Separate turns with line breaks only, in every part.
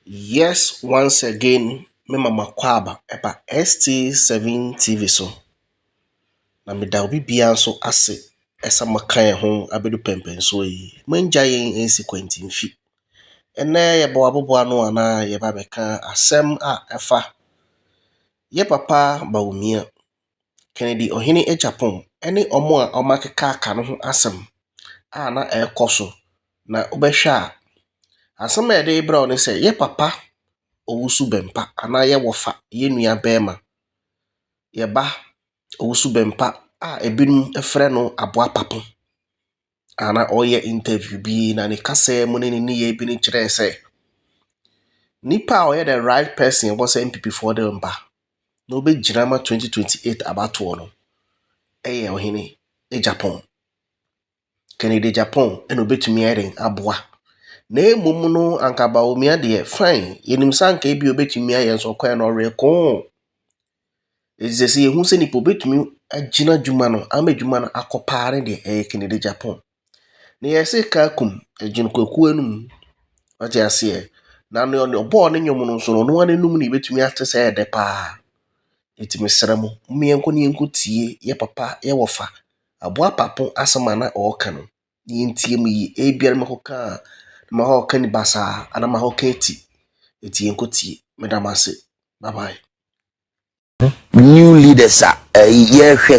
Yes, once again, me mama kwaba epa ST7 TV so. Na me da obi bia nso ase esa makan ho abedu pempen so yi. Manja yen ensi kwantimfi. Ene ye bo aboboa no ana ye ba beka asem a efa. Ye papa BAWUMIA Kennedy ohini e Japan ene omo a omakeka aka no ho asem a na ekoso na obehwa asem e de bra ne se ye papa Owusu Bempah ana ye wofa ye nua bema ye ba Owusu Bempah a ebinum efre no Aboa papõ ana oye interview bi na ne kasa mu ne ye bi ne kire se nipa oye the right person was MPP for them ba no be ginama 2028 abato no eye ohene e Japan Kennedy Japan eno betumi eren aboa na emum no anka BAWUMIA de fine yenim sanka e bi obetumi aye nso kwan no reko ezese yehu se nipo betumi agina dwuma no ama dwuma no akopare de Kennedy Japan na yese ka kum agin kwaku anum waje ase na no obo ne nyom no so no wane num ne betumi atese ede pa etimi sremo mienko ne enko tie ye papa ye wofa Aboa papõ asema na oka no ye ntie mu yi e biara makoka ma ho ka ni basa ana ma ho ka eti enko tie medamase bye bye.
New leaders are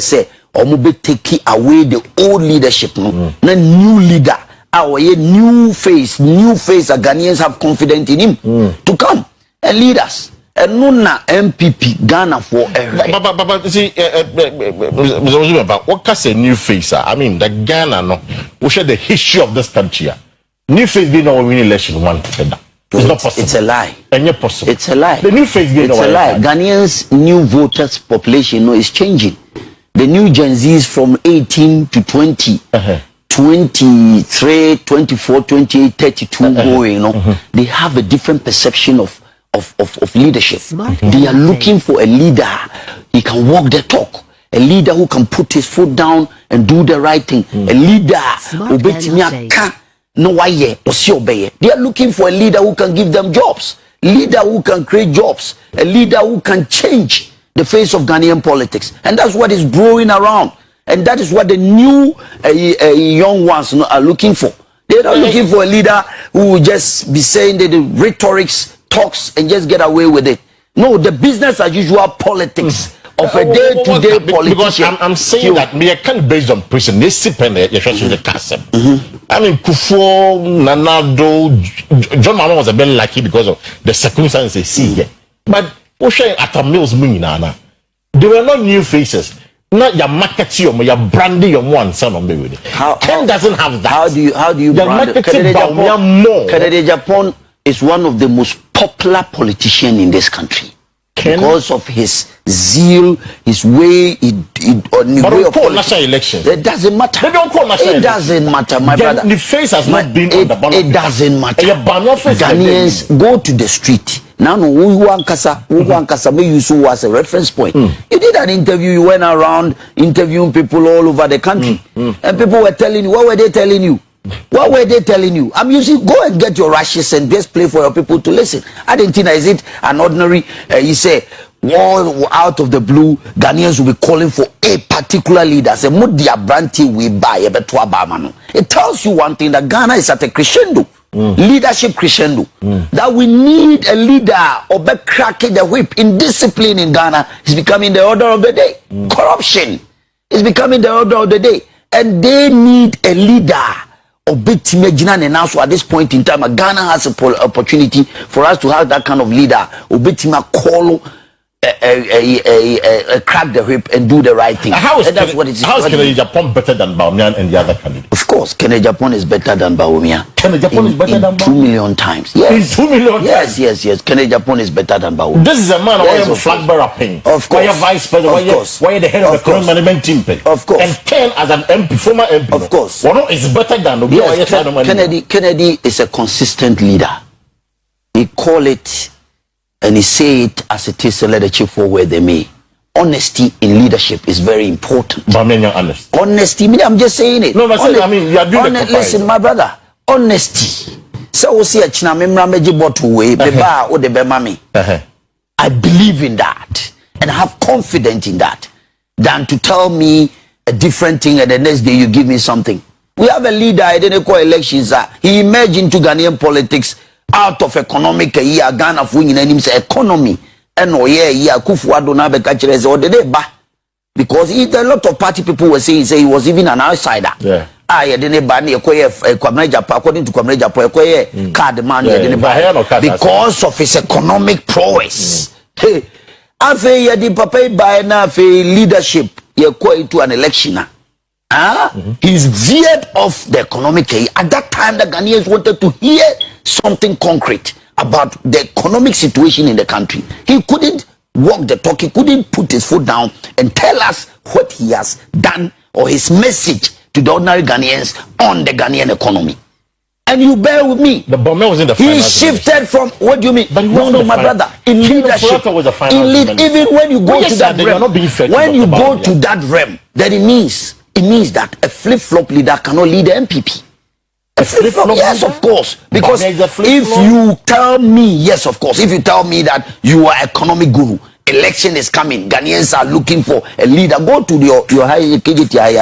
say omo be take away the old leadership no na new leader our new face a Ghanaians have confidence in him to come and lead us and no na MPP Ghana for
but see Mr. Owusu Bempah, what can say new face? I mean the Ghana no we share the history of this country. New face be no win election one together. It's not possible.
It's a lie.
And you're possible.
It's a lie.
The new face
it's a lie. Ghanaians' new voters population is changing. The new Gen Zs from 18 to 20, 23, 24, 28, 32 going, they have a different perception of leadership. They are looking for a leader. He can walk the talk. A leader who can put his foot down and do the right thing. A leader who no why they are looking for a leader who can give them jobs, leader who can create jobs, a leader who can change the face of Ghanaian politics, and that's what is growing around, and that is what the new young ones are looking for. They're not looking for a leader who will just be saying the rhetorics, talks, and just get away with it. No, the business as usual politics of a day-to-day politician.
Because I'm saying that me I can't based on prison. They depend the castle. I mean, Kufo, Nanado, John Mama was a bit lucky because of the circumstances they see here. But Osha at a meals nana. They were not new faces. Not your marketing, your branding, your one son on with it. Ken doesn't have that.
How do you brand Kennedy Japan is one of the most popular politicians in this country. Because of his zeal, his way, way of
national elections.
It doesn't matter.
They don't call national
It doesn't matter, my brother.
The face has not been on the ballot.
It doesn't matter. Ghanaians go to the street. Now, who Ankasa may use who as a reference point. You did an interview, you went around interviewing people all over the country. And people were telling you, what were they telling you? What were they telling you? I'm using go and get your rashes and just play for your people to listen. I didn't think is it an ordinary you say out of the blue Ghanaians will be calling for a particular leader. Say Mudia Branti we buy it tells you one thing, that Ghana is at a crescendo. Leadership crescendo. That we need a leader or be cracking the whip. Indiscipline in Ghana is becoming the order of the day. Corruption is becoming the order of the day. And they need a leader. Now, so at this point in time, Ghana has an opportunity for us to have that kind of leader. Call crack the whip and do the right thing.
How is Kennedy Japan better than BAWUMIA and the other candidates?
Of course, Kennedy Japan is better than BAWUMIA.
Kennedy Japan is better than BAWUMIA?
2 million times. Yes.
In 2 million
times? Yes. Kennedy Japan is better than BAWUMIA.
This is a man who is flag bearer paying.
Of course.
Why are vice president? Why are the head of the current management team pay?
Of course.
And Ken as an MP, former MP.
Of course.
One is better than
Kennedy is a consistent leader. He call it and he say it as it is, so let the chief for where they may. Honesty in leadership is very important.
But I mean, you're honest.
Honesty, I'm just saying it.
No, but I mean, you are doing the
listen, my brother, honesty So we see a china memra meji bottle way, beba o de be mami. I believe in that and have confidence in that than to tell me a different thing and the next day you give me something. We have a leader, I didn't call elections. He emerged into Ghanaian politics out of economic year, Ghana for winning him say economy. And oh yeah, Kufuado na be catches or the day ba. Because a lot of party people were saying he was even an outsider. Yeah. I didn't buy according to Kwame Japan, card man, because of his economic prowess. Hey, after the papa by enough leadership, you go to an election. He's veered off the economic. At that time, the Ghanaians wanted to hear something concrete about the economic situation in the country. He couldn't walk the talk. He couldn't put his foot down and tell us what he has done or his message to the ordinary Ghanaians on the Ghanaian economy. And you bear with me. The BAWUMIA was in the final. He shifted from, what do you mean? But no, my brother. In leadership, even when you go to that realm, when you go to that realm, then it means that a flip-flop leader cannot lead the MPP. A flip-flop, yes, of course. Because if you tell me, yes, of course, if you tell me that you are economic guru, election is coming, Ghanaians are looking for a leader, go to your high KGTI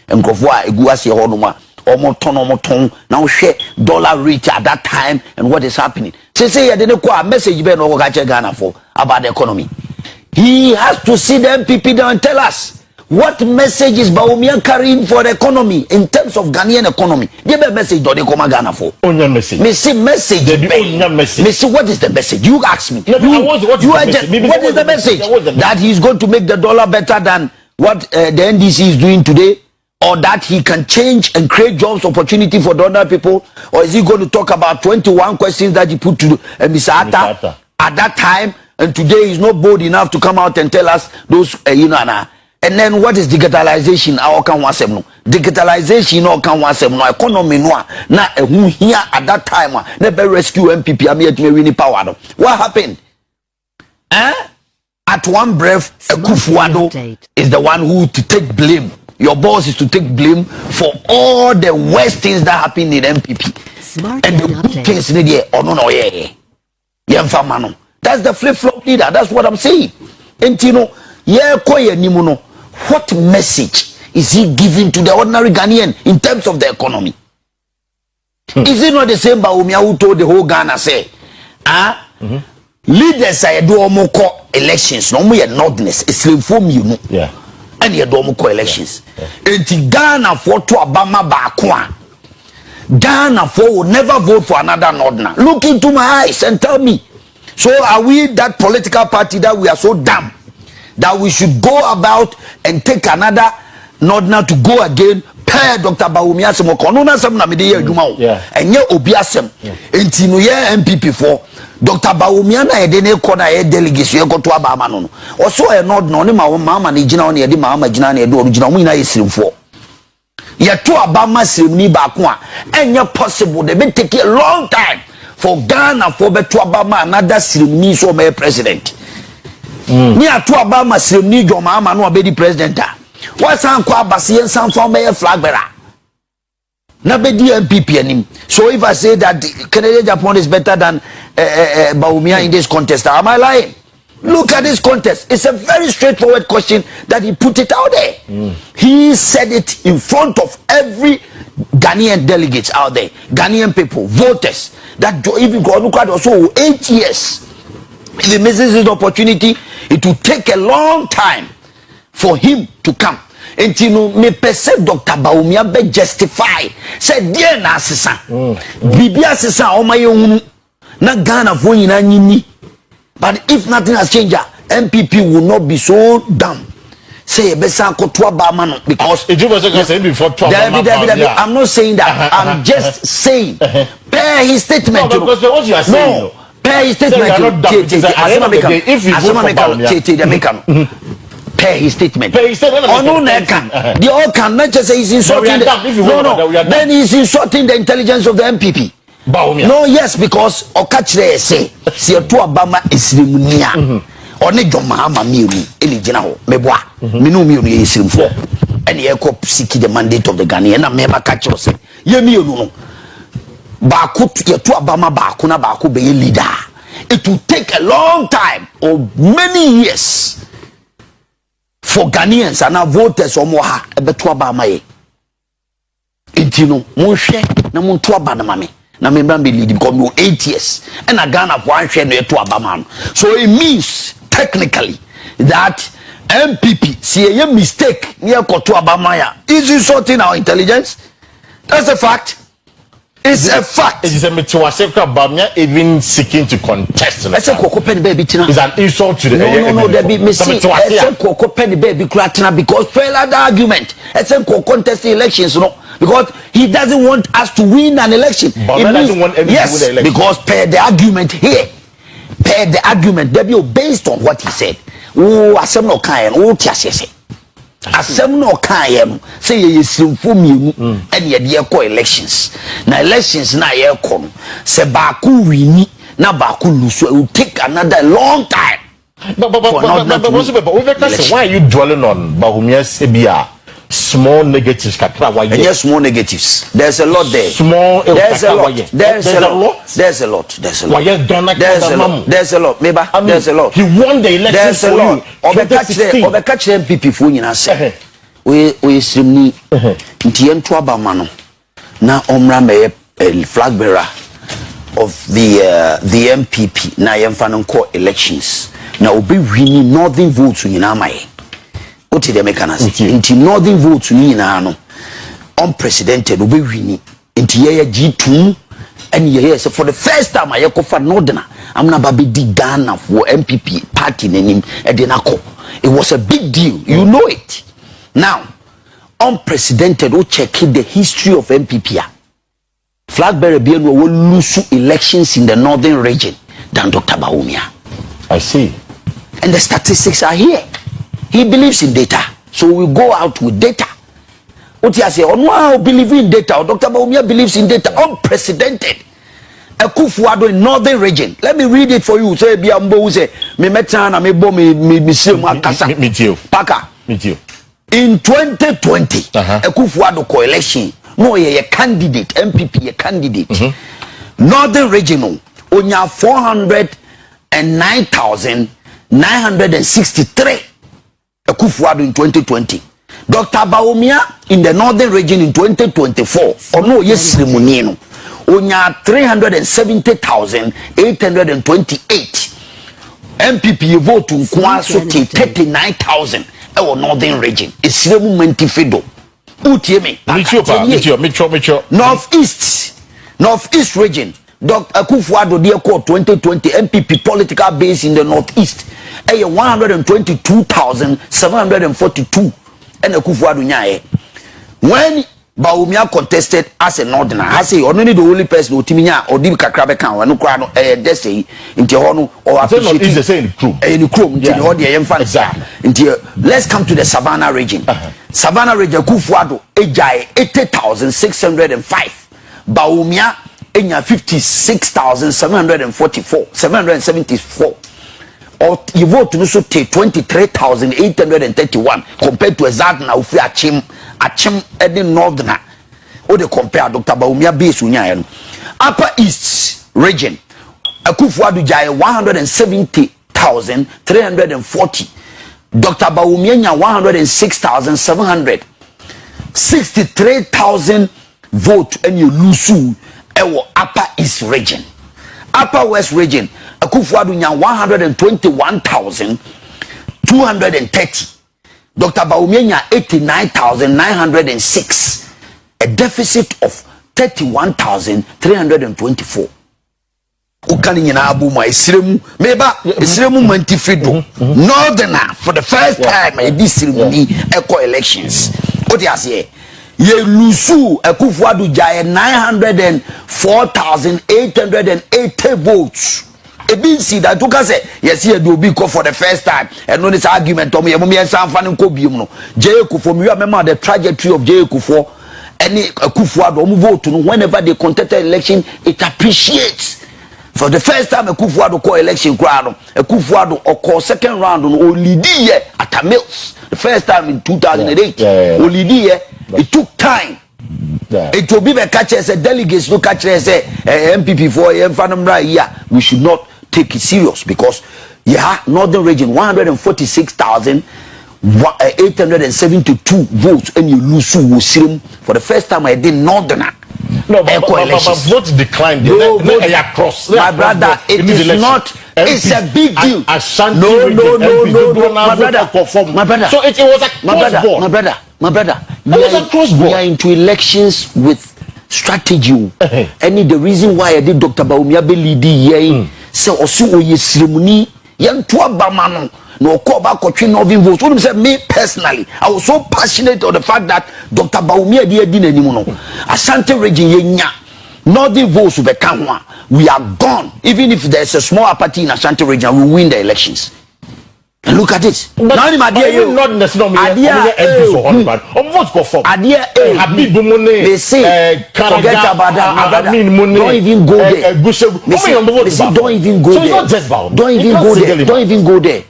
and Kofua Eguasi Honoma, Omoton, now share dollar rate at that time and what is happening. Say I didn't quite message Ben or Ghana for about the economy. He has to see the MPP down and tell us what message is BAWUMIA carrying for the economy in terms of Ghanaian economy. Give a message do they come Ghana for? Only message. Me see message. Me see what is the message? You ask me. What is the message? That he's going to make the dollar better than what the NDC is doing today, or that he can change and create jobs opportunity for the other people, or is he going to talk about 21 questions that he put to Mr. Atta at that time, and today he's not bold enough to come out and tell us those And then what is digitalization? Our can want no digitalization no can want no economy no na who here at that time never rescue MPP am yet me win power no. What happened? At one breath, Kufuado is the one who to take blame. Your boss is to take blame for all the worst things that happen in MPP. Smart and the good things in the or no yeah. That's the flip-flop leader. That's what I'm saying. And you know, what message is he giving to the ordinary Ghanaian in terms of the economy? Is it not the same BAWUMIA who told the whole Ghana say, leaders say do omoko elections, no more nordness, it's reform you know. Yeah. And you do omoko elections. And Ghana for to Obama bakwa. Ghana for will never vote for another Northerner. Look into my eyes and tell me. So are we that political party that we are so dumb that we should go about and take another Northerner to go again? Per Dr. BAWUMIA semoko no na sem na me dey adwuma o enye obi asem enti no ye MPP for Dr. BAWUMIA na ye dey na ko na ye delegation ye ko to abama no oso e Northerner ne ma ne gina on ye dey ma gina na ye do original mu na ye sirimfo ye to abama sirimni ba ko a enye possible they be take a long time for Ghana for be to abama another sirimni so me president ni ato abama sirimni joma ama no obedi president what's kwa basi en san for me flag bearer na be di MPP anim. So if I say that Canadian Japan is better than BAWUMIA in this contest, am I lying? Look at this contest. It's a very straightforward question that he put it out there. He said it in front of every Ghanaian delegates out there, Ghanaian people, voters, that even look at also 8 years. If he misses this opportunity, it will take a long time for him to come. And you know, me perceive Dr. BAWUMIA be justify. Say dear na asesa. Bibi asesa o maye na Ghana for nyina nyini. But if nothing has changed, MPP will not be so dumb. Say besa koto abama no because I'm not saying that. I'm just saying per his statement.
No, because what you are saying.
No, per his statement.
If you vote for BAWUMIA,
pay his statement. The all can not just say he's insulting then he's insulting the intelligence of the MPP.
BAWUMIA.
No, yes, because Okachre say si to Obama isrimunia. One joma ama miunu eli jina ho meboa. Minu miunu ye isrimfo. And ye ko seek the mandate of the Ghanaian na mema kachro say. Ye miunu no. Baku yetu abama baku na baku be leader. It will take a long time or many years for Ghanaians and our voters omoha ebetu abama ye. Intino monhwe na monto abana mame. Na member be lead because you 8 years and a Ghana for one share to Abama. So it means technically that MPP see a mistake near Kotu Abamaya. Is you sorting our intelligence? That's a fact. It's a fact.
It is a Mituaseka Bamia even seeking to contest.
I said Coco Penny Baby Tina.
It's an insult to the
No, there be missing. I said Coco Penny Baby Kratina because fail the argument. I said Coco contest the elections, no. Because he doesn't want us to win an election.
But he doesn't want everyone
yes,
to win the election.
Because per the argument here, per the argument, based on what he said. Oh, asem no kan no tiasese. Asem no kan say ye simfo mienu and ye de elections. Na elections na ye kom. Se baku wini na baku lose. It will take another long time.
But why are you dwelling on BAWUMIA's ABR? Small negatives,
yes, small negatives. There's a lot there.
Small,
there's a lot. There's a lot. There's a lot. There's a lot. There's a lot. Maybe there's a lot.
He won the election.
There's a lot. Over catch them people for you. Say we simni ntiento abamano na omra me flag bearer of the MPP na yemfa call elections. Na obi winning northern votes nyina mai. Oti de mechanism inti northern votes ni na no unprecedented obi wini inti ye G2 and ye for the first time I for northern amna ba be di Ghana for MPP party nanim e de nako. It was a big deal, you know it. Now unprecedented o check the history of MPP. Flag bearer be no will lose elections in the northern region than Dr. BAWUMIA.
I see.
And the statistics are here. He believes in data, so we go out with data. What you say? Oh, believe in data. Dr. BAWUMIA believes in data. Unprecedented. Akufuado in northern region. Let me read it for you. Say, Biambo say, me metana me bo me see makasa.
Me too.
Paka.
Me too.
In 2020, Akufuado co-election. No, ye candidate. MPP ye candidate. Northern regional. Onya 409,963. Akufuado in 2020. Dr. BAWUMIA in the northern region in 2024. Ono yes limunino. Onya 370,828. MPP vote nkwa so 39,000 e northern region. Esiremu mentifido. Utie me. Northeast region. Dr. Akufuado dear court 2020 MPP political base in the northeast. 122,742 and Akufuado nyae. When BAWUMIA contested as a northerner, I say only the only person who timinya or dibi kakrabe kan wanu kwa no desi inti hono or appreciate
is the same crew.
The crew inti ho de yemfa
exactly.
Inti let's come to the Savannah region. Savannah region Akufuado ejai 80,605. BAWUMIA enya 56,774 or you vote to so take 23,831 compared to exact now if achim edi northerner or they compare Dr. BAWUMIA base unya upper east region Akufuado jai 170,340 Dr. BAWUMIA nya 106,700 63,000 vote and you lose upper east region. Upper west region Akufuado nya 121,230. Dr. BAWUMIA nya 89,906. A deficit of 31,324. Ukani nyina abuma esiremu meba esiremu mantifido northerner for the first time in this ceremony eco elections. What you say? Ye lusu Akufuado jaye 904,880 votes. A big see that you can say yes here do be call for the first time and no this argument on me san fan ko bium no J Kufuor me remember the trajectory of J Kufuor any Akufuado vote no whenever they contested election it appreciates. For the first time Akufuado call election crowd Akufuado or call second round on Olidi at a Mills the first time in 2008 Olidi it took time It will be the catcher as a delegates no catcher as a MPP for we should not take it serious because northern region 146,872 votes and you lose for the first time I did northerner.
No, but votes declined. No, across.
My brother, it is not. It's a big deal. No, my brother.
So it was a cross board.
My brotber.
We
are into elections with strategy. And the reason why I did Dr. BAWUMIA be leading so also we ceremony yan to abamano no call back Northern votes. What say me personally, I was so passionate on the fact that Dr. BAWUMIA did anymore. Asante region yenya Northern votes will become one. We are gone. Even if there's a small party in Ashanti region, we win the elections. And look at it.
Now, not necessarily.
They say, forget about that. Don't even go there. Don't even go there. Don't even go there.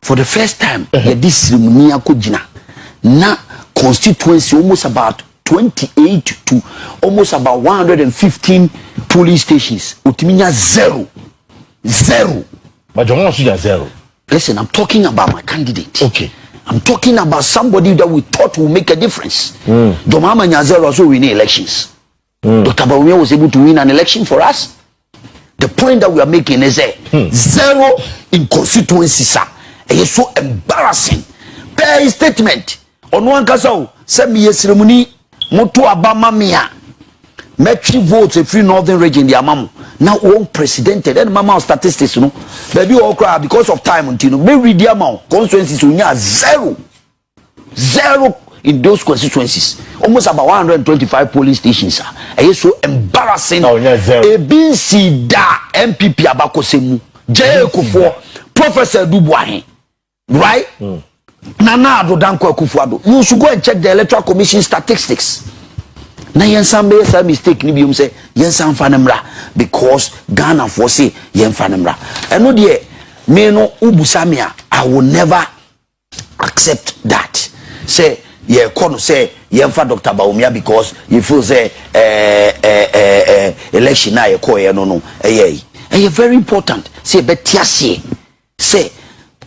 For the first time, this ceremony na constituency almost about 28 to almost about 115 police stations. Utiminya zero.
But you want to zero.
Listen, I'm talking about my candidate.
Okay.
I'm talking about somebody that we thought will make a difference. Domama Nyazero also win elections. Dr. BAWUMIA was able to win an election for us. The point that we are making is zero in constituency, sir. And it's so embarrassing. Pay a statement. On one case, send me a ceremony. Moto Abama Mia. Metri votes a free northern region the amamu. Now one precedented and mama statistics, you know. Baby all cry because of time until no. Be read the amount. Constituencies we are zero in those constituencies. Almost about 125 polling stations. And it's so embarrassing. ABC da MPP abako semu. J Kufuor, Professor Dubois, right? Nana Adodanko Kufuor. You should go and check the Electoral Commission statistics. Na yensan be some mistake ni biom say yensan fanemra because Ghana for say yen fanemra. Eno de me no ubusamia, I will never accept that. Say ye kono say yen fa Dr. BAWUMIA because you feel say election na ye ko ye no very important. Say betiase say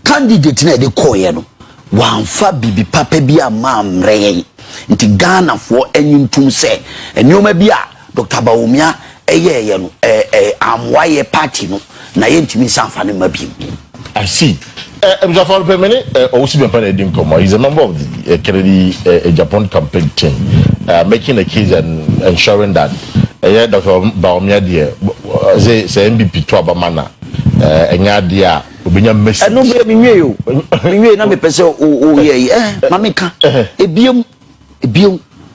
candidate na de ko ye no wanfa bibi papa bi amamre nti Ghana for enyuntum se enyoma bia Dr. BAWUMIA ye no amwaye party no na yentimi sanfa ne mabiem.
I see. Mzafal Pemene Owusu Bempah Edim Komo. He's a member of the Kennedy Japan campaign team, making a case and ensuring that Dr. BAWUMIA dear say MPP to Abamana enya dia obinya message.
No be me na me pese mameka ebiem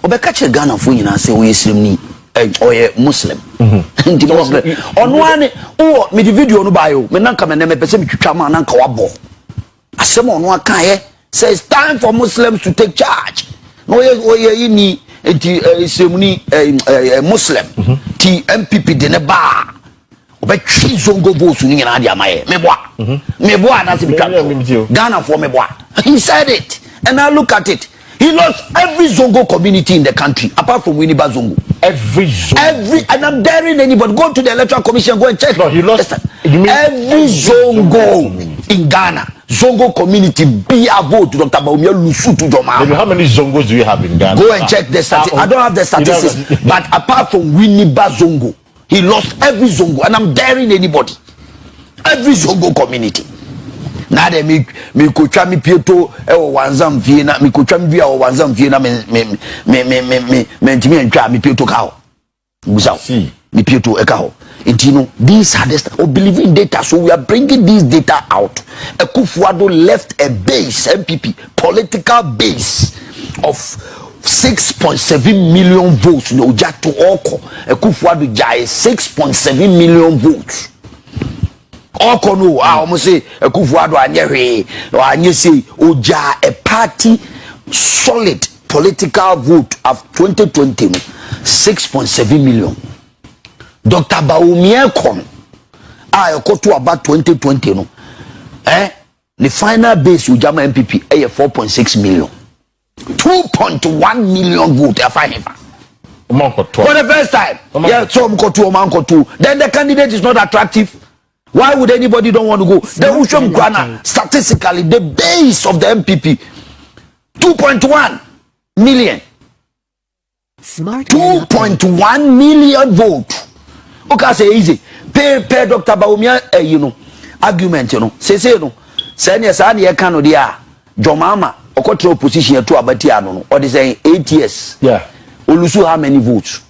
obeka che Ghana fo nyina se wo yesrim ni oye Muslim nti Muslim ono ane wo me di video no bayo me nanka me na me pese me twitwa ma nanka wabo asem ono aka ye says time for Muslims to take charge no ye ni nti semuni Muslim ti MPP de ne ba obetwi zongo votes ni nyina de amaye meboa na se bitwa Ghana for meboa. He said it and now look at it. He lost every Zongo community in the country apart from Winneba Zongo.
Every
and I'm daring anybody go to the Electoral Commission, go and check.
No, he lost
every Zongo in Ghana. Zongo community be a vote to Dr. BAWUMIA Lusu to Joma.
How many Zongos do you have in Ghana?
Go and check the statistics. I don't have the statistics, but apart from Winneba Zongo, he lost every Zongo, and I'm daring anybody. Every Zongo community. Na de mi kocha mi pieto wanzam vie na mi kocha mi bia wanzam vie na me ntimi ntwa mi pieto ka ho busaw mi pieto e ka ho intino these are the believe in data, so we are bringing this data out. Akufo-Addo left a base MPP political base of 6.7 million votes no jato oko. Akufo-Addo jai 6.7 million votes. Okono almost say Akufo-Addo anyehwe anye say oja a party solid political vote of 2020 6.7 million. Dr. BAWUMIA kon ekoto about 2020 no the final base ujama MPP 4.6 million 2.1 million vote afa For the first time. Yeah, so then the candidate is not attractive. Why would anybody don't want to go? The Ushom Grana, statistically, the base of the MPP, 2.1 million. 2.1 million vote. Okay, say easy. Pay Dr. BAWUMIA, argument, say yes, I need a canodia. Jomama, or control position to Abatiano, or they say 8 years.
Yeah.
Owusu how many votes?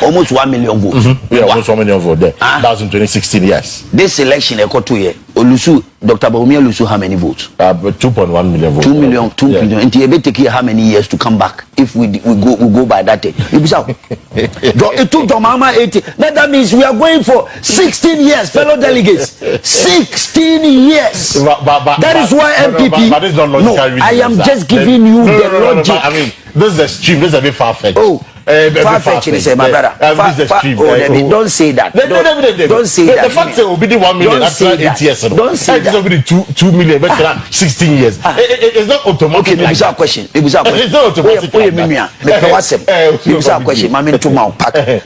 Almost 1 million votes.
Yeah, almost 1 million votes there. That was in 2016, yes.
This election, Dr. BAWUMIA Owusu how many votes?
2.1 million votes.
2 million, 2 million. And it take how many years to come back if we go by that day? It took Jomama 80. That means we are going for 16 years, fellow delegates. 16 years. That is why MPP.
But it's not logical.
No, I am just giving you the logic.
I mean, this is extreme. This is a bit far-fetched.
Oh. Far-fetched, my brother. Don't say that. Don't say that.
The fact that will be the 1 million after 8 years.
Don't say that.
It's be 2 million, but 16 years. It's not automatic.
Okay, maybe a question.
It's not automatic.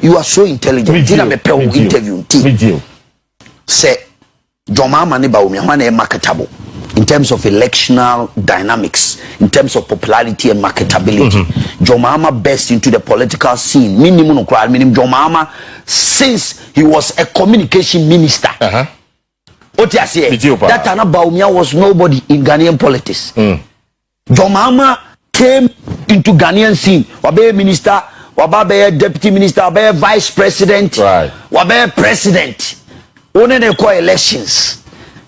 You are so intelligent. Interview. Say, Jomama ni BAWUMIA wane marketable in terms of electional dynamics, in terms of popularity and marketability. Jomama burst into the political scene. Minimum crowd, meaning Jomama, since he was a communication minister. What you say? That time BAWUMIA was nobody in Ghanaian politics. Jomama came into Ghanaian scene. Wabe minister, wabe deputy minister, wabe vice president, wabe president. Only they call elections.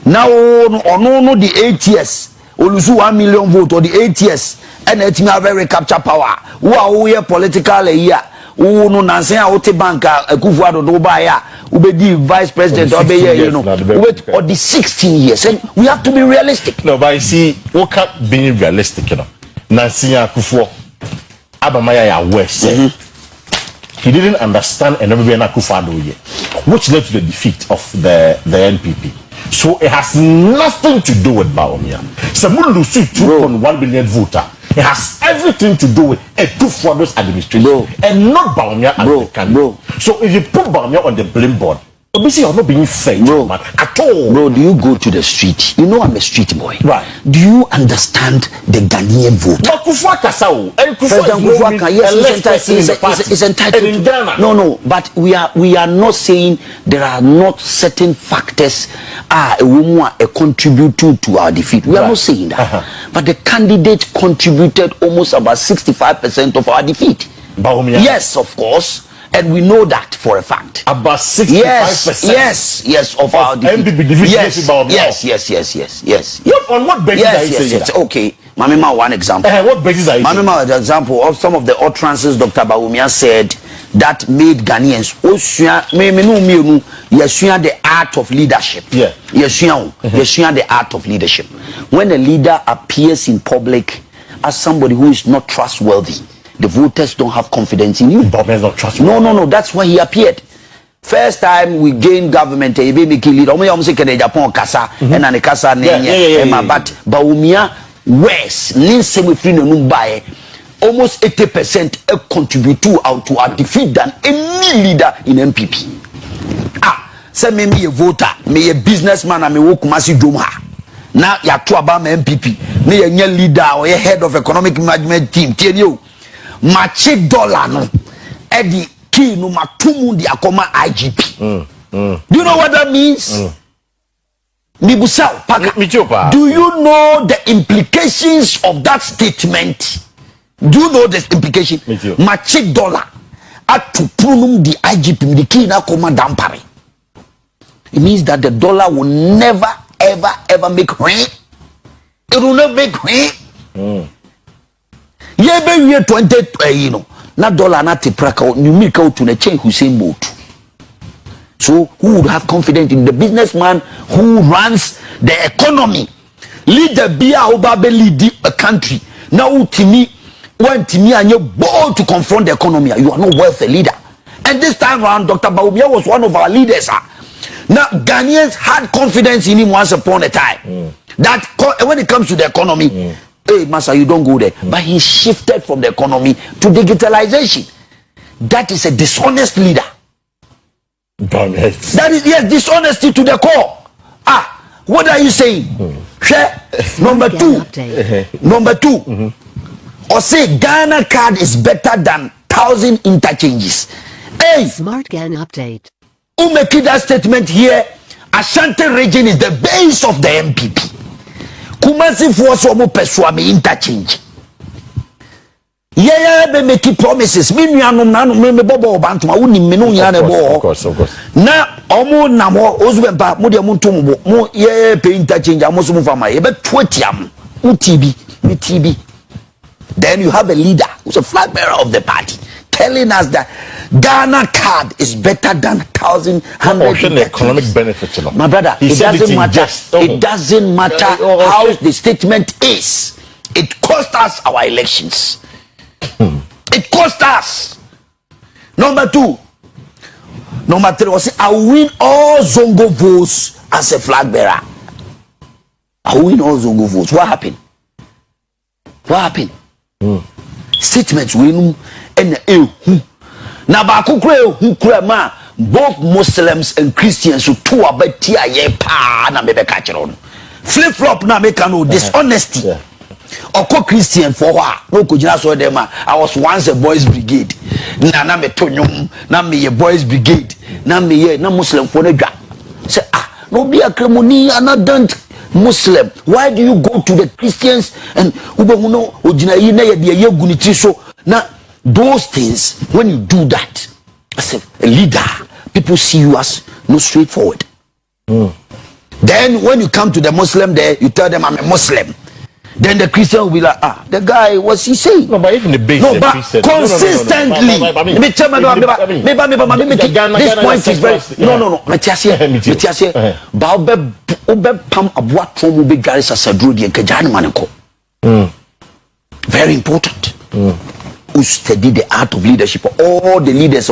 Now, on the 8 years, Owusu 1 million vote or the 8 years, and it may have very capture power. Who are here political year? Who no Nansen Ote Banka, Kufuado Dobaya, who be the vice president or be wait or the 16 years. And we have to be realistic.
No, but you see, what can't be realistic, Nansen Kufuor, Abamaya West. He didn't understand and never be an Akufado yet, which led to the defeat of the NPP. So it has nothing to do with BAWUMIA. Someone lose 2.1 billion voter. It has everything to do with a two-founders administration and not BAWUMIA as the candidate. So if you put BAWUMIA on the blame board, obviously you're not being fair, man, at all.
Bro, do you go to the street? You know I'm a street boy.
Right.
Do you understand the Ghanaian vote?
But
President is entitled. No, but we are not saying there are not certain factors a contribute to our defeat. We are not saying that. But the candidate contributed almost about 65% of our defeat.
BAWUMIA.
Yes, of course. And we know that for a fact.
About 65%.
Yes, of our
defeat.
Yes.
On what basis are you saying that?
Okay. Mamima, one example.
What basis are you saying?
Mamima, the example of some of the utterances Dr. BAWUMIA said that made Ghanaians the art of leadership.
Yeah.
The art of leadership. When a leader appears in public as somebody who is not trustworthy, the voters don't have confidence in you.
Not trustworthy.
No, that's why he appeared. First time we gained government, but BAWUMIA West, almost 80% contribute to our defeat than any leader in MPP. Say me a voter, me a businessman, and me work massive doma. Now you are two about my MPP. Me a leader or a head of economic management team. Tell you, machi dollar no, Eddie key no matumu di akoma IGP. Do you know what that means? Nibusau Paka. Do you know the implications of that statement? Do you know the implication? Machi dollar at to prunum the IGP the key na koma dampare. It means that the dollar will never ever make rain. It will not make rain. Year 20 na dollar na tepraka numerical to the chain Hussein Bolt. So who would have confidence in the businessman who runs the economy? Leader Bia Obabe lead a country. Now Timi when Timi and you bold to confront the economy, you are not worth a leader. And this time around, Dr. BAWUMIA was one of our leaders. Now Ghanaians had confidence in him once upon a time. That when it comes to the economy, hey, Master, you don't go there. But he shifted from the economy to digitalization. that is a dishonest leader.
Honest.
That is, yes, dishonesty to the core. What are you saying? Number two. Or say Ghana card is better than 1,000 interchanges. Hey,
Smart Gan update.
who make that statement here? Ashanti region is the base of the MPP. Kumasi for so mo persuade interchange. Yeah, be make promises. Me nuanom na no me bobo bantuma woni me no nya na bo.
Of course.
Na omo na mo Owusu Bempah mo de mo ntom bo. Mo ye pay interchange amoso mo fama. Ye be twetiam. TB. Then you have a leader who's a flag bearer of the party telling us that Ghana card is better than 1,100
economic benefits.
My brother, it doesn't matter how the statement is. It cost us our elections. It cost us. Number two. Number three was I win all Zongo votes as a flag bearer. I win all Zongo votes. What happened? Statements win and na ba kukure ma both Muslims and Christians who two abeti aye pa na mebe ka kire no flip flop na make no dishonesty oko Christian for wa no ko gina so dem I was once a boys brigade na me tonyum na me ye boys brigade na me ye na Muslim for na dwa say no be akramoni another Muslim. Why do you go to the Christians and now those things, when you do that as a leader, people see you as no straightforward. Then when you come to the Muslim there, you tell them I'm a Muslim. Then the Christian will be like, the guy, what's he saying?
No, but even the base,
but consistently, this point is very no. Very important. Who study the art of leadership. All the leaders,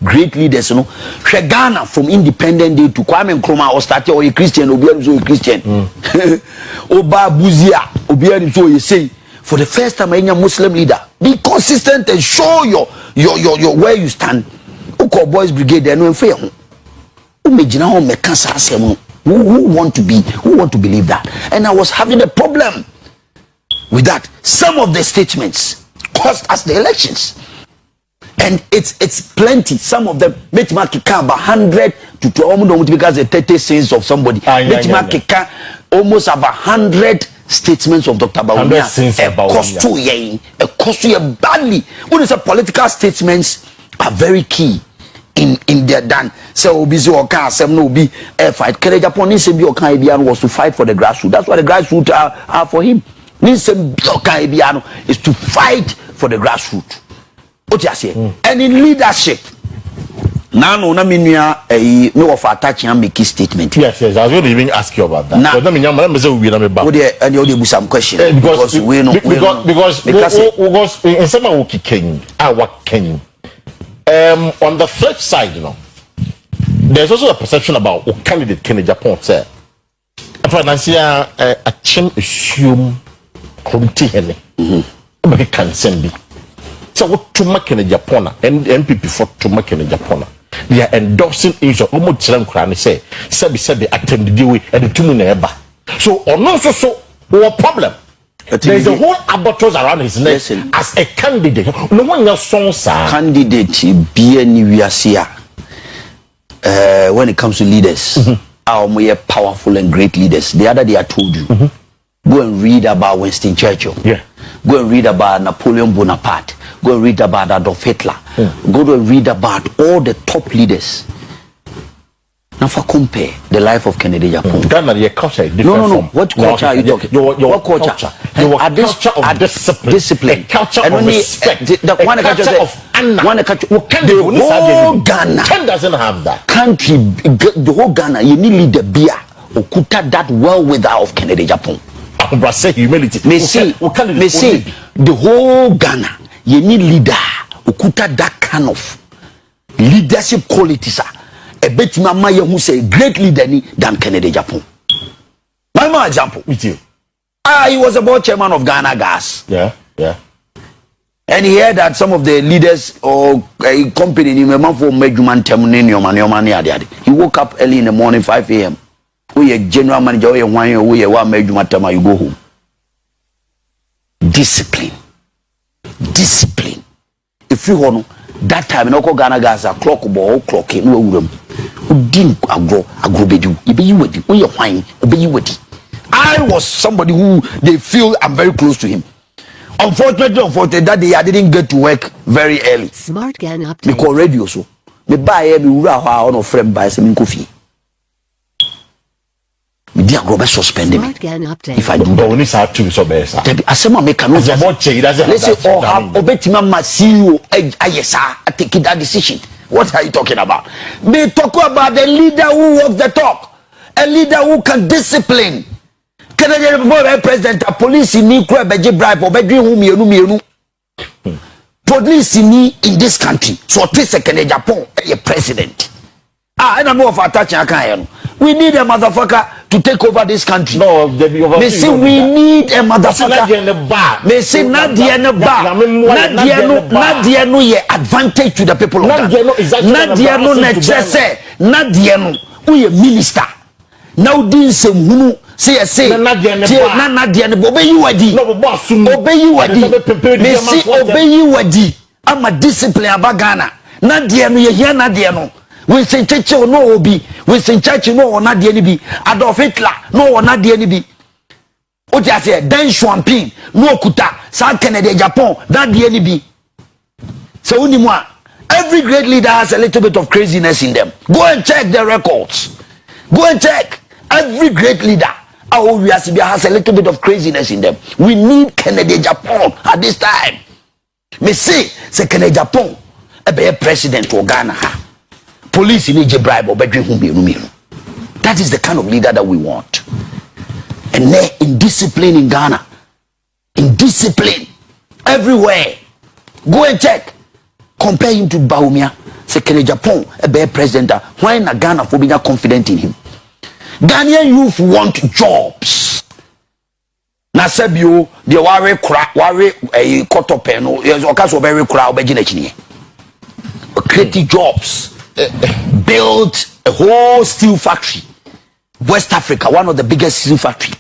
great leaders, you know. Ghana from independent day to Kwame Nkrumah or started or a Christian, or a Christian. Oba Buzia, Obiari, so you say, for the first time, any Muslim leader, be consistent and show your where you stand. Who call Boys Brigade? They're no fair. Who want to believe that? And I was having a problem with that. Some of the statements cost us the elections, and it's plenty. Some of them make about 100 to almost because the 30 sins of somebody almost about 100 statements of Dr. BAWUMIA. A cost to badly. When it's a political statements are very key in their done. So busy or can some no be a fight. Japanese was to fight for the grassroots. That's why the grassroots are for him. Is to fight for the grassroots. What you say? And in leadership, now no of attaching and make a statement.
Yes, I was going to even ask you about that. Now,
and you some question because
in some our King. On the flip side, you know, there's also a perception about what candidate Kennedy Japan said. Financial a chin assume committee hele make consent be so what to make in Japan and MPP for to make in Japan they are endorsing issue almost tell them say the attend the way and the two neighbor so or no so what problem there is a whole albatross around his neck as a candidate no one else song
candidate be anywhere when it comes to leaders are more powerful and great leaders. The other day I told you, go and read about Winston Churchill.
Yeah.
Go and read about Napoleon Bonaparte. Go and read about Adolf Hitler. Go and read about all the top leaders. Now for compare the life of Kennedy Japan.
Ghana, your culture is different.
No. What culture are you talking?
Your culture. Your culture of discipline.
The
culture of respect.
The culture of honor. The whole Ghana.
Ken doesn't have that.
Country, the whole Ghana, you need the beer. Okuta that well without of Kennedy Japan.
I say humility.
Me say the whole Ghana, you need leader. Okuta that kind of leadership qualities. A bit mama who say great leader than Kennedy Japan. My example
with you.
He was a board chairman of Ghana Gas.
Yeah.
And he heard that some of the leaders or a company in a month for Mejuman Terminanium, he woke up early in the morning, 5 a.m. We a general manager, we a one, we a one Mejuman, you go home. Discipline. If you want that time, no Ghana gas a clock ball, clock in no room. Didn't agro bedu. Be you with it. We are fine. Be you with it. I was somebody who they feel I'm very close to him. Unfortunately, that day I didn't get to work very early.
Smart Gun update.
Because radio so. Me buy me ura ha on friend buy some coffee. Me dia go be suspend me.
Smart Gun update.
If I do
but when it's hard to so best.
asema make no.
Let's
say or have obetima ma CEO ayesa take that decision. What are you talking about? They talk about the leader who walks the talk. A leader who can discipline. Canadian president, police in bribe or bedroom. Police in this country. So this second Japan a president. I don't know if I touch we need a motherfucker to take over this country.
No, they
say we need a motherfucker. They say Nadia no bar. Nadia no ye advantage to the people of Ghana. Nadia no necessary. Nadia no we a minister. Now this say Nadia no obey you wadi. Obey you wadi. They say obey you wadi. I'm a discipline about Ghana. Nadia no ye here Nadia no. We say Churchill no obi. We say Churchill no or not the enemy. Adolf Hitler no or not the enemy. What you say? Deng Xiaoping no kuta. South Canada, Japan not the enemy. So only one. Every great leader has a little bit of craziness in them. Go and check their records. Go and check. Every great leader has a little bit of craziness in them. We need Canada, Japan at this time. Me say Canada, Japan a president for Ghana. Police in a bribe or bedroom. That is the kind of leader that we want. And then in discipline in Ghana, in discipline everywhere. Go and check. Compare him to BAWUMIA. Second Japan, a bear president. Why not Ghana for being confident in him? Ghanaian youth want jobs. Na sebio de ware a koto peno. Yes, okaso very crowd be create jobs. Build a whole steel factory. West Africa, one of the biggest steel factory.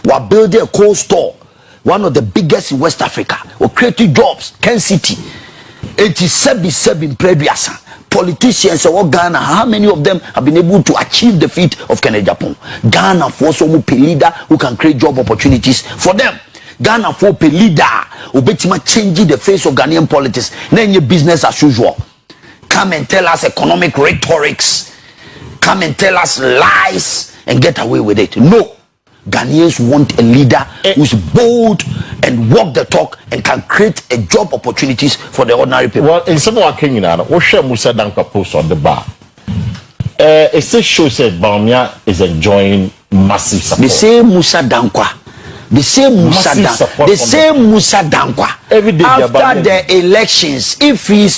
We're building a coal store, one of the biggest in West Africa. We're creating jobs. Ken City, 87 previous politicians of Ghana. How many of them have been able to achieve the feat of Canada, Japan? Ghana for some leader who can create job opportunities for them. Ghana for a leader who betima changing the face of Ghanaian politics. Then your business as usual. Come and tell us economic rhetorics. Come and tell us lies and get away with it. No. Ghanaians want a leader who's bold and walk the talk and can create a job opportunities for the ordinary people.
Well, in some of our Kenya, what share Musa Dankwa post on the bar? It says show said BAWUMIA is enjoying massive support.
They say Musa Dankwa. The same Musa Dankwa. Every day after the elections, if he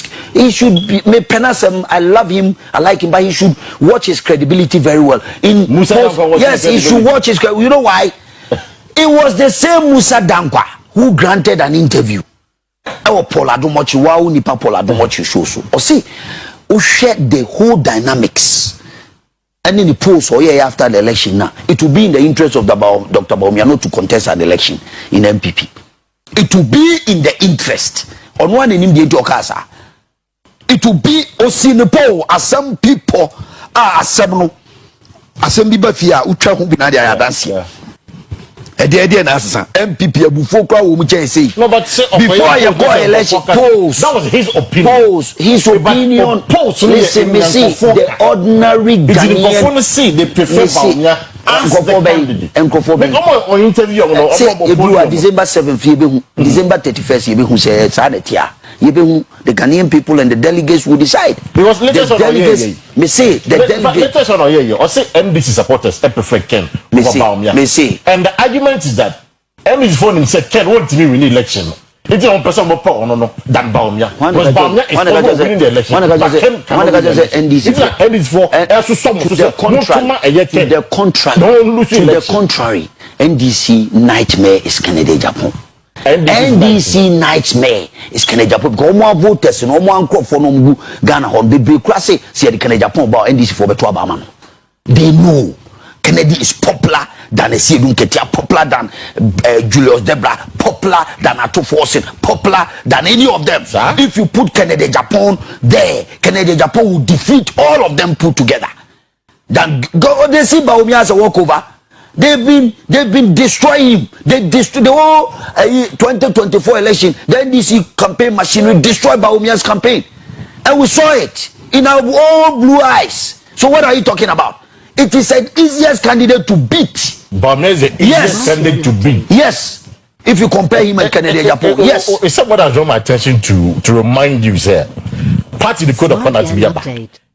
should be, I love him, I like him, but he should watch his credibility very well. Yes, he should watch his credibility. You know why? It was the same Musa Dankwa who granted an interview. Or see, who shared the whole dynamics. And in the polls or year after the election now, it will be in the interest of Dr. BAWUMIA not to contest an election in MPP. It will be in the interest on one in the Okasa. It will be Osinipo as some people are assembled. Assembly Bafia, Ucha Hubinadia Dansia. MPP
no, but say
before you go election, polls.
That was his opinion.
Polls, his opinion. Listen, me see the ordinary Ghanaian.
See, they prefer BAWUMIA as the candidate. On interview,
December 7th, December 31st, say the Ghanaian people and the delegates will decide.
Because the delegates,
me say the delegates.
Or say NDC supporters prefer Ken over BAWUMIA.
Me say,
and the argument is that NDC phone and said Ken won't win the election. It's one person more power than BAWUMIA. Because BAWUMIA is not winning the election.
To the contrary, NDC nightmare is Canada, Japan. NDC nightmare is Kennedy Japan because more voters no more crop for no Ghana on the big class say the Kennedy Japan about NDC for beto abama. They know Kennedy is popular than a Sidun Ketia, popular than Julius Debra, popular than Ato Forsen, popular than any of them. Sir? If you put Kennedy Japan there, Kennedy Japan will defeat all of them put together. Then go they see BAWUMIA as a walkover. They've been destroying him. They destroyed the whole 2024 election. The NDC campaign machinery destroyed BAWUMIA's campaign, and we saw it in our own blue eyes. So what are you talking about? It is an easiest candidate to beat.
BAWUMIA is the easiest candidate to beat.
Yes, if you compare him and Kennedy Japan. Yes.
It's what I draw my attention to remind you, sir. Party the code of conduct.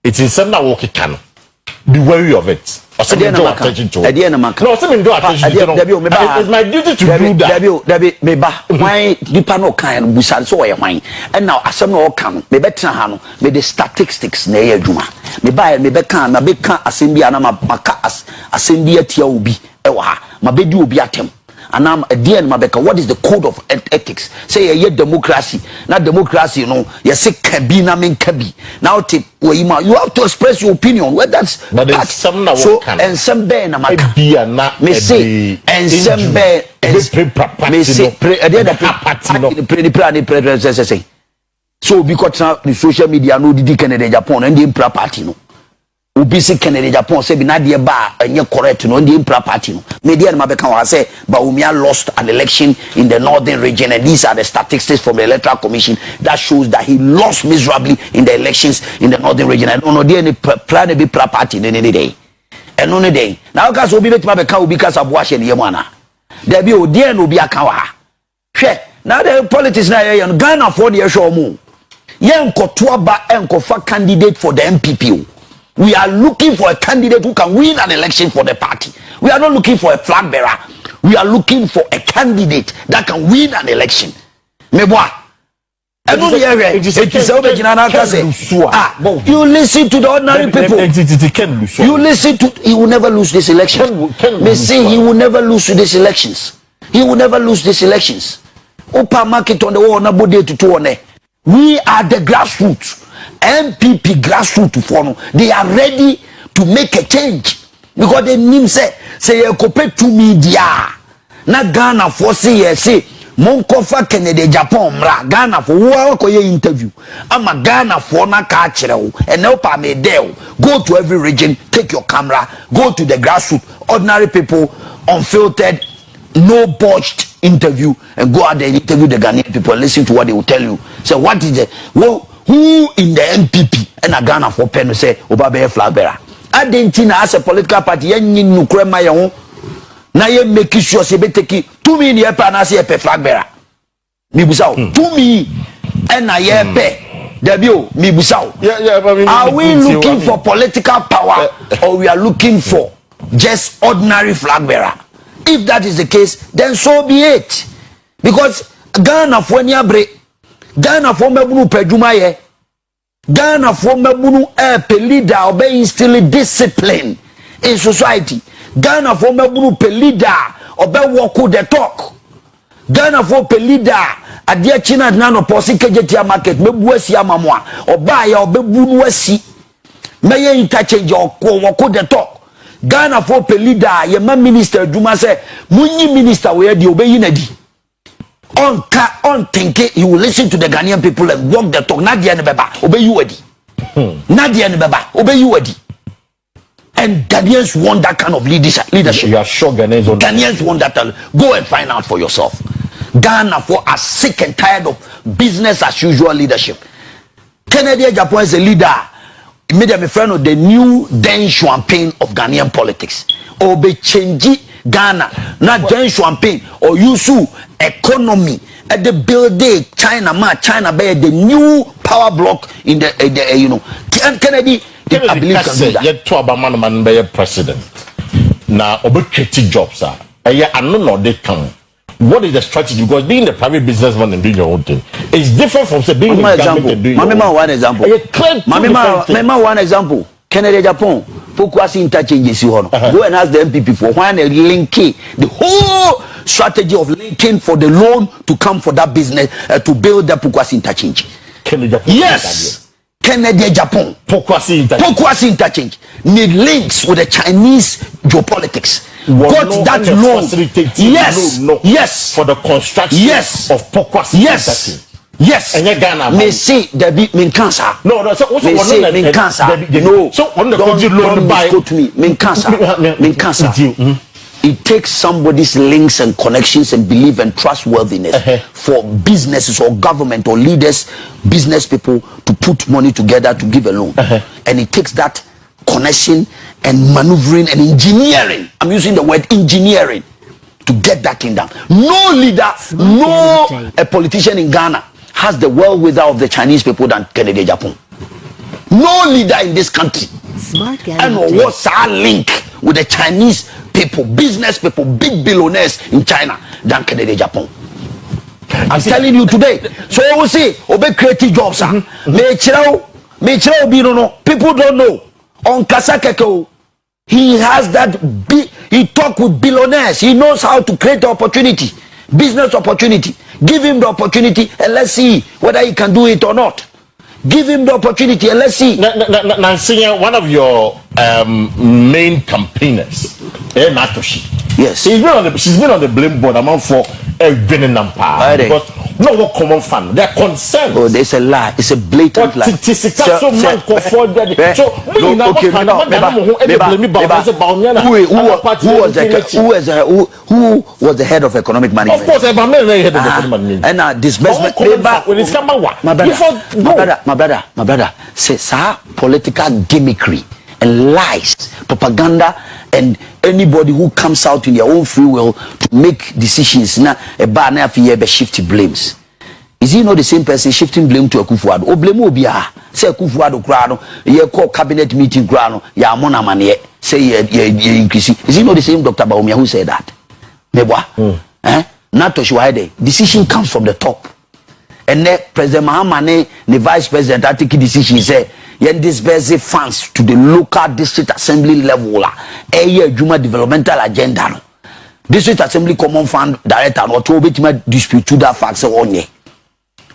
It is something that work can. Be wary of it. Or something draw attention to it. No, something draw attention to it. It's my duty to do that.
Why Nipa no can busan so why? And now as no can me better hano me the statistics na ye adwuma. Me ba me be kan na be kan asembia na maka asembia tia obi e wa ha. Ma be di obi atem. And I'm again, what is the code of ethics? Say a democracy, not democracy, you say kabina mean kabi. Now you have to express your opinion. Well, that's
some
so and some bear na me say and some bear me say so because now the social media no did Kennedy Japan and the impra party no. Ubisi Kennedy Japan say be na de ba enye correct no the impra party no media na mabeka wa say BAWUMIA lost an election in the northern region, and these are the statistics from the electoral commission that shows that he lost miserably in the elections in the northern region. I don't know there any plan to be pra party in any day and only day now cause obi bet mabeka obi cause Aboa she ne yemana there be o there no bi aka wa hwe now the politics na ye Ghana for the show mu ye nkoto ba enkofa candidate for the MPP. We are looking for a candidate who can win an election for the party. We are not looking for a flag bearer. We are looking for a candidate that can win an election. Meboa. You listen to the ordinary people. You listen to. He will never lose this election. May say he will never lose this elections. He will never lose these elections. Open market on the wall. Nobody to two on there. We are the grassroots. MPP grassroots follow. They are ready to make a change because they need say you compare to media. Na Ghana for say Monkofa Kennedy Japan mra Ghana for who ko ye interview. Ama Ghana for na ka kire wo. And help me there. Go to every region, take your camera, go to the grassroots, ordinary people, unfiltered, no botched interview, and go out there and interview the Ghanaian people and listen to what they will tell you. So what is the who in the MPP and a Ghana for pen say Obabe flag bearer? Argentina as a political party yen nukre ma ye na ye make sure say be take 2 million per na say flag bearer. Mi busaw 2 million and na ye pe debio mi busaw. Are we looking for political power or we are looking for just ordinary flag bearer? If that is the case, then so be it. Because Ghana for niabre Ghana for mebunu pedjuma ye. Ghana for mebunu pe leader obey instill discipline in society. Ghana for mebunu pe leader obey walk the talk. Ghana for pe leader adia china na no posi kejetia market mebu asi amamwa oba ya obebunu asi meye interchange walk the talk. Ghana for pe leader ye ma minister duma say munyi minister we di obey nadi. On thinking he will listen to the Ghanaian people and walk the talk. Nadia Nebeba, obey you ready. Nadia Nebeba, obey you ready. And Ghanaians want that kind of leadership.
You are sure
Ghanaians want that. Go and find out for yourself. Ghana for are sick and tired of business as usual leadership. Kennedy Japan is a leader. Made them a friend of the new Deng Xiaoping of Ghanaian politics. Obey change Ghana, not Deng Xiaoping or Yusu economy at the building China be the new power block in the Kennedy I believe can do that.
Yet to Obama man be president. Now obeketi jobs are I know they come. What is the strategy? Because being the private businessman and doing your own thing is different from say being the government and doing your own.
One example. One example. Kennedy Japan Pokuasi interchanges you go and ask the MPP for when they linking the whole strategy of linking for the loan to come for that business to build the Pokuasi interchange. Yes, Kennedy Japan. Pokuasi interchange need links with the Chinese geopolitics. Got that loan. Yes, yes,
for the construction of Pokuasi interchange.
Yes, and Ghana may say there be min cancer. No, so also min cancer. No, so on the don't misquote me. Min cancer. It takes somebody's links and connections and belief and trustworthiness for businesses or government or leaders, business people to put money together to give a loan, and it takes that connection and maneuvering and engineering. I'm using the word engineering to get that thing done. No leader, no a politician in Ghana has the wherewithal of the Chinese people than Kennedy Japan. No leader in this country and what's our link with the Chinese people, business people, big billionaires in China than Kennedy Japan. I'm telling you today. So we see obe creative jobs. People don't know. On Kasakeko, he has that he talk with billionaires. He knows how to create the opportunity, business opportunity. Give him the opportunity and let's see whether he can do it or not. Give him the opportunity and let's see.
Nancy, one of your main campaigners, Natoshi.
Yes.
She's been on the blame board among for winning Nampa. Because no what common fan. They're concerned.
Oh, there's a lie. It's a blatant lie. Who was the head of economic management?
Of course, I'm not the head of economic management.
And disbursement. My brother, say, sir, political gimmickry and lies, propaganda, and anybody who comes out in their own free will to make decisions now a banner for shift blames. Is he not the same person shifting blame to Akufo-Addo? O blame Obia. Say Akufo-Addo krano, ye call cabinet meeting krano, ya mona manye, say ye increase. Is he not the same Dr. BAWUMIA who said that? Mebwa. Not to Shuaide. Decision comes from the top. And then President Mahamane, the vice president, I take a decision, say, yen disperse funds to the local district assembly level, a year Juma developmental agenda. District assembly common fund director, or to dispute to that facts on ye.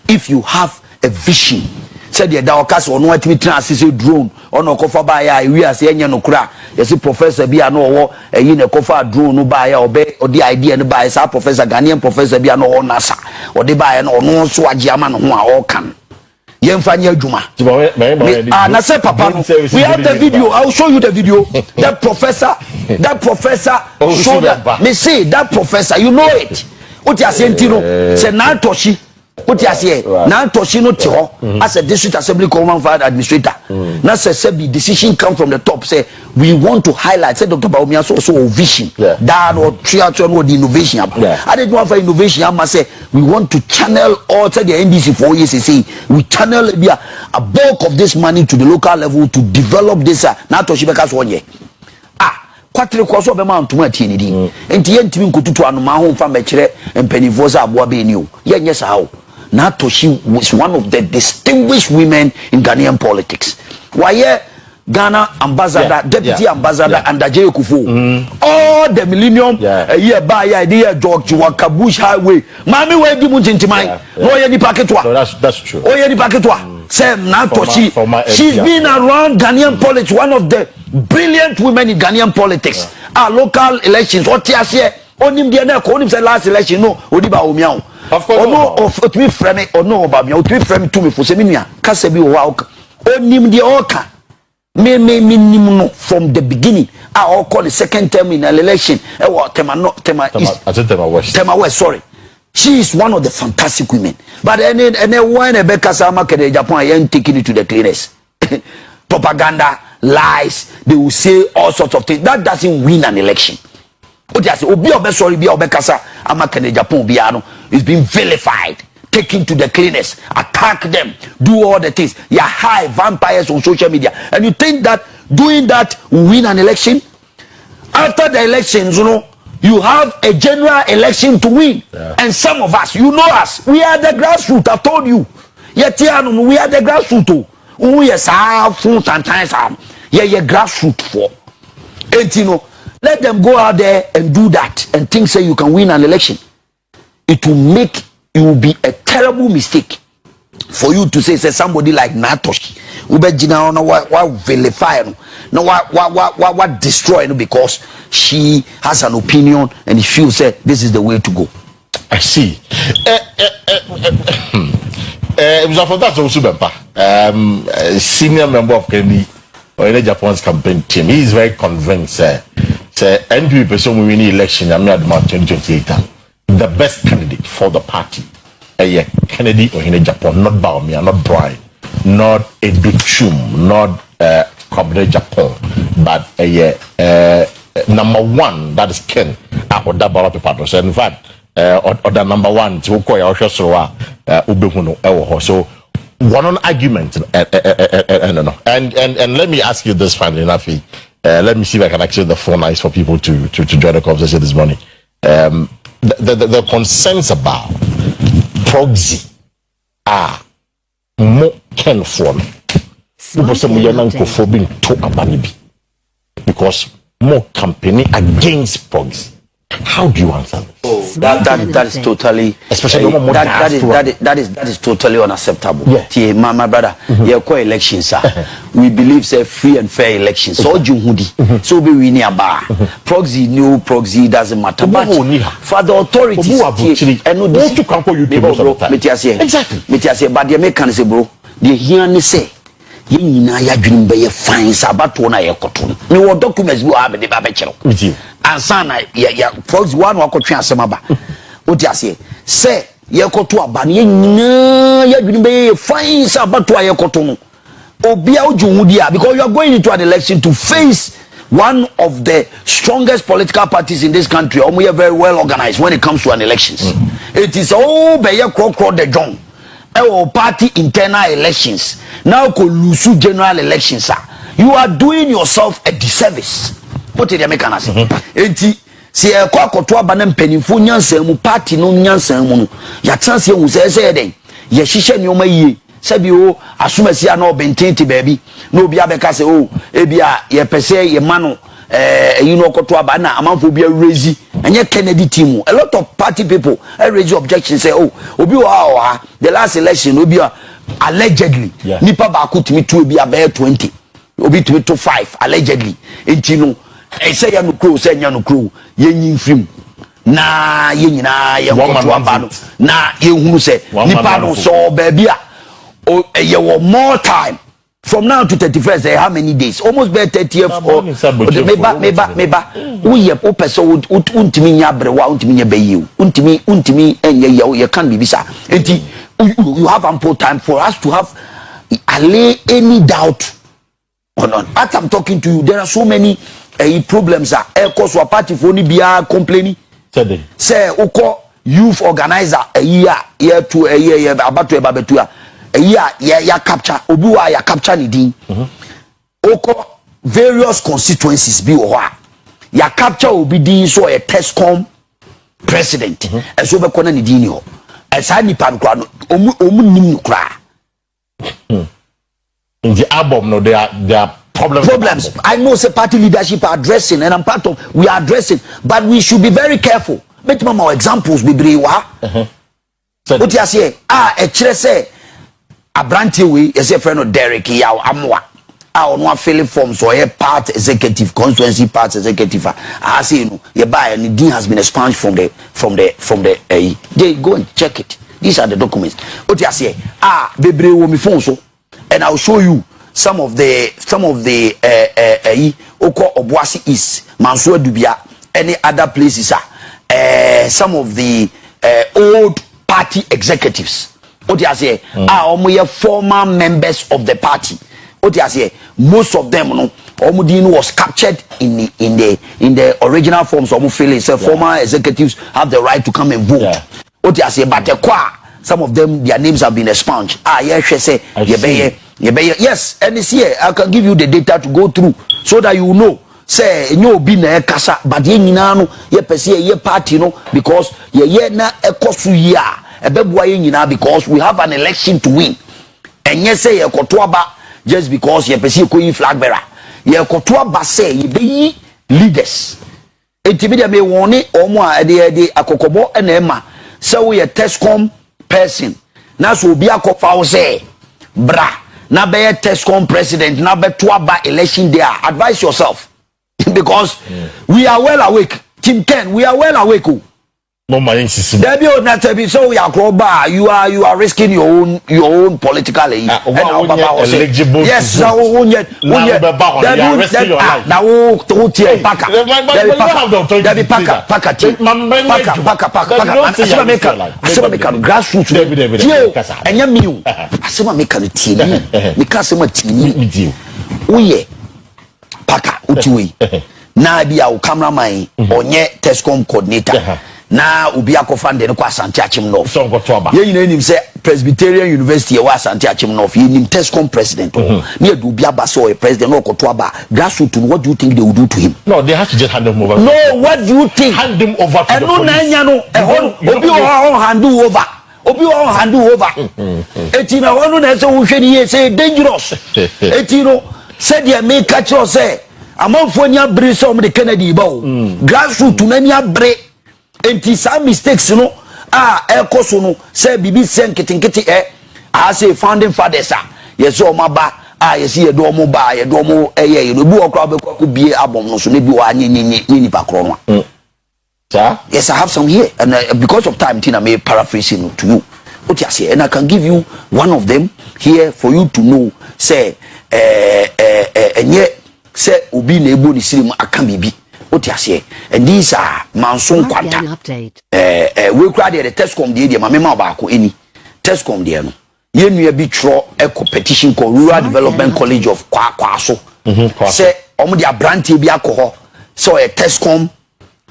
If you have a vision, said the Dawakas or no at me transit drone, or no cover by we are saying no crack. You see, Professor Biano, a yin a cover drone, no buy or the idea and buy our Professor Ghanaian Professor Biano or NASA, or they buy an or no Swajaman who are all can. Yemfanya Juma. I said, Papa, we have the video. I'll show you the video. That professor showed that. Me say that professor, you know it. What you saying, Tino? Say Nantoshi. What you say? Nantoshi no Tio as a district assembly command fire administrator. Now say the decision come from the top. Say we want to highlight. Say Dr. BAWUMIA so vision. That or triathlon or the innovation. I didn't want for innovation. I must say we want to channel all the NDC for years. Say we channel a bulk of this money to the local level to develop this. Nantoshi because 1 year. Kwatre kwaso be ma ntoma tie ni din enti ye ntimi nkotutu anoma ho fa mekire empanifo za aboa be ni o ye nye sa o Natoshi was one of the distinguished women in Ghanaian politics. Why Ghana ambassador, deputy ambassador under J. Kufu. All the millennium year by idea George Wakabush Highway. Mami where di muntintimai. No ye ni paketwa.
That's true.
Oh ye ni paketwa. Say Natoshi. She's been around Ghanaian politics, one of the brilliant women in Ghanaian politics. Our local elections. What you say? Onim dia na ko onim say last election no odi BAWUMIA.
Of course.
No of me frame or no BAWUMIA. O twi frame to me for seminia. Kase bi wa onim dia oka. Me no from the beginning. I all call the second term in an election. Tema West, sorry. She is one of the fantastic women. But when Rebecca Sama Kennedy Japan, I ain't taking it to the cleaners. Propaganda, lies, they will say all sorts of things. That doesn't win an election. It's been vilified, taken to the cleaners, attack them, do all the things. You're high vampires on social media. And you think that doing that will win an election? After the elections, you have a general election to win. And some of us, you know us, we are the grassroots. I've told you. We are the grassroots. We are Yeah, grassroots for. And you know, let them go out there and do that and think say you can win an election. It will be a terrible mistake for you to say somebody like Natoshi ubejina no wa vilify no wa destroy no because she has an opinion and she feels that this is the way to go.
I see. It was for that Owusu Bempah, senior member of Kennedy or in the Japan's campaign team. He is very convinced say NDP person we win the election in 2028. The best candidate for the party, Kennedy or in Japan, not BAWUMIA, not Brian, not Educhum, not Kobde Japan, but number one, that is Ken or that Bala Pepado. So in fact, or the number one to Okoya Oshosroa Ubehuno Ewo. So one on argument and let me ask you this finally, Nafi. Let me see if I can actually the phone lines for people to join the conversation this morning. The concerns about proxy are more Ken for me. Because more campaigning against proxy. How do you answer this?
Oh, that is totally,
especially
that is totally unacceptable.
Yeah.
My brother, elections we believe say free and fair elections. So so be we near bar. Proxy, new proxy doesn't matter. But for the authorities, exactly. But the Americans say, bro, they hear say. Yina ya dwunim be ye fine sabato na ye koto ni wo documents bi wa be de ba be kire ansa na ya proxy one wakotwe asem aba odi ase se ye koto aba ne nyina ya dwunim be ye fine sabato ye koto no obia ojunwudi a because you are going into an election to face one of the strongest political parties in this country. We are very well organized when it comes to an elections. It is all be ye crowd the John party internal elections now ko lose general elections. You are doing yourself a disservice. What did you make an say? Enti si e kwa koto aba na mpanimfo nyansan mu party no nyansan mu no ya chance hu say den ye hihye nyoma yie sabi o asumasi na obententi baabi na obi abeka say o ebia ye pese ye ma no you know koto aba na amanfo bia raise enye Kennedy team. A lot of party people raise objections say oh obi wa the last election obi allegedly nipa ba ko timi to obi about 20 obi timi to 5 allegedly entino say ya no crow say nya no crow ye nyin film na ye nyina ye koto aba no na ye hunu say nipa no so baabi a ye wo more time. From now to 31st, how many days? Almost by 30th or meba. We have person untimi nyabrewa untimi nyabeyu untimi enye you can be bisa. You have ample time for us to have allay any doubt on. As I'm talking to you, there are so many problems. Cause wa party for ni bia complaining. Say uko youth organizer a year to a year about to babetua. Ya capture obiwa ya capture ni din oko various constituencies bi wo ha ya capture obi din so a Tescom president and so be kona ni din ho esa nipa nkra no omu nim nkra
in the album no there are problems.
I know say party leadership are addressing and I'm part of we are addressing, but we should be very careful. Make mama examples be briwa what you say e kire say Abranti we is a friend of Derek Yaw Amwa. I no filling forms or a part executive constituency part executive. I say you know you buy and the dean has been expunged from the they go and check it. These are the documents. What you say bebre wo mi phone so and I'll show you some of the Oko Obuasi East, Mansour Dubia, any other places some of the old party executives. What you say are former members of the party. What you say most of them no Omudin was captured in the original forms of Mufili. So former executives have the right to come and vote. What you say but some of them their names have been expunged. Yes, yes, and this year I can give you the data to go through so that you know. Say no be na kasa but ye nyina no ye pese ye party no because ye na ekosu ya ebebua ye nyina because we have an election to win. And yes say ye koto aba just because ye pese ko yi flag bearer ye kotoa base ye be leaders enti media me woni omo a de akokobo na ema say we Tescom person na so obi akofa wo say bra na be Tescom president na be to aba election there. Advise yourself because we are well awake. Team 10, we are well awake.
No my insist.
Debut not to be so you are risking your own politically.
Eligible.
Yes, now cameraman onye Tescom coordinator. Na ubi akofande no kwa Asante Achim North. Ye nyina nim say Presbyterian University wa Asante Achim North. Ye nim Tescom president. Ne do ubi abase or president no koto aba. Grassroots, what do you think they will do to him?
No, they have to just hand him over.
No, what do you think?
Hand him over to the police.
Obi o handle over. Obi o handle over. Eti na wonu na say wo hwe ni say dangerous. Eti no say they make catch us say amanfo nya bre so me Kennedy ba o. Grassroots na nya bre. Enti some mistakes no ekoso no say bibi sen kitinkiti say founding fathers yes o maba yes ye do mo ba ye do mo ye no bi okra be kwaku bie abom no so ne bi wa nyi pa kro no sir. Yes, I have some here and because of time Tina may paraphrasing to you what you say and I can give you one of them here for you to know say enye say obi na ebo ni sirim aka bibi. And these are Manson Quanta. We cried the Tescom the Mamma Bako any Tescom the no. You be tro a competition called Rural Development College of Kwaso. Say Omodia Branty be alcohol. So a Tescom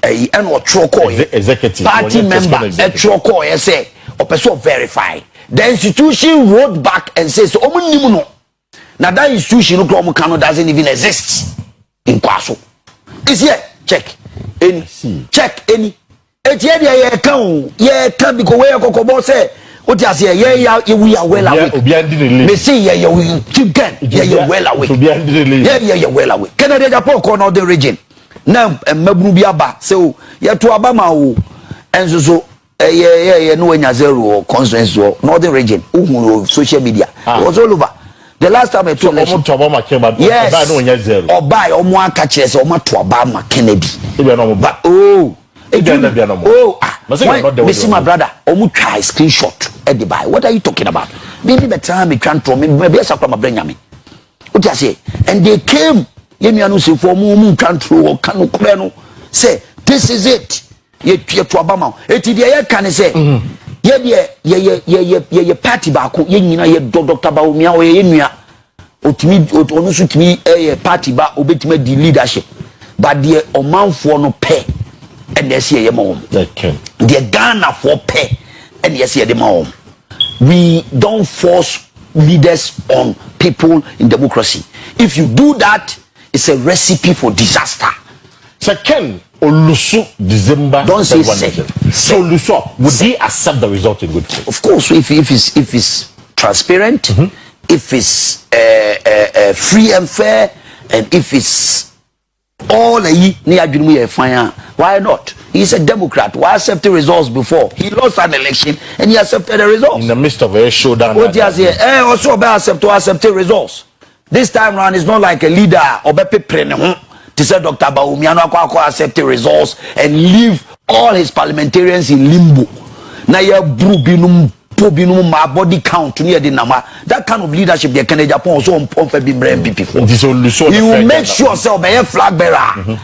a or troco executive party member a troco say or person verify. The institution wrote back and says Omunimuno. Now that institution doesn't even exist in Kwaso. Is here check any check any etie dia ye kan because we kokobo say what you say we are well awake me say we keep gan well awake well awake Canada Japan ko no the region na mabunu bi aba say ye to aba ma o enso so no anya zero conference northern region social media it was all over. The last time I told you, yes, or buy or more catches or more to Obama Kennedy. But see my brother, almost try screenshot at the buy. What are you talking about? Maybe the time we can't from me, maybe I'm bring me. What I say? And they came, let me announce for moon country or cano say, this is it. Yet to Obama. It can say. Ye party baako ye nyina ye Dr. BAWUMIA o ye nua otimi onu so timi party ba obetime di leadership but the omanfo no pe and yes ye mom the Ghana for pe and yes ye mom. We don't force leaders on people in democracy. If you do that, it's a recipe for disaster.
Second, Owusu December.
Don't say say.
So Owusu, would he accept the result in good faith?
Of course, if it's transparent, if it's free and fair, and if it's all why not? He's a Democrat. Why accept the results before? He lost an election and he accepted the results.
In the midst of a showdown.
Also accept the results. This time round, it's not like a leader or to say Dr. BAWUMIA no accept the results and leave all his parliamentarians in limbo. Now you probinum my body count near the number. That kind of leadership the Canada Japan also on people. He will make sure self be a flag bearer.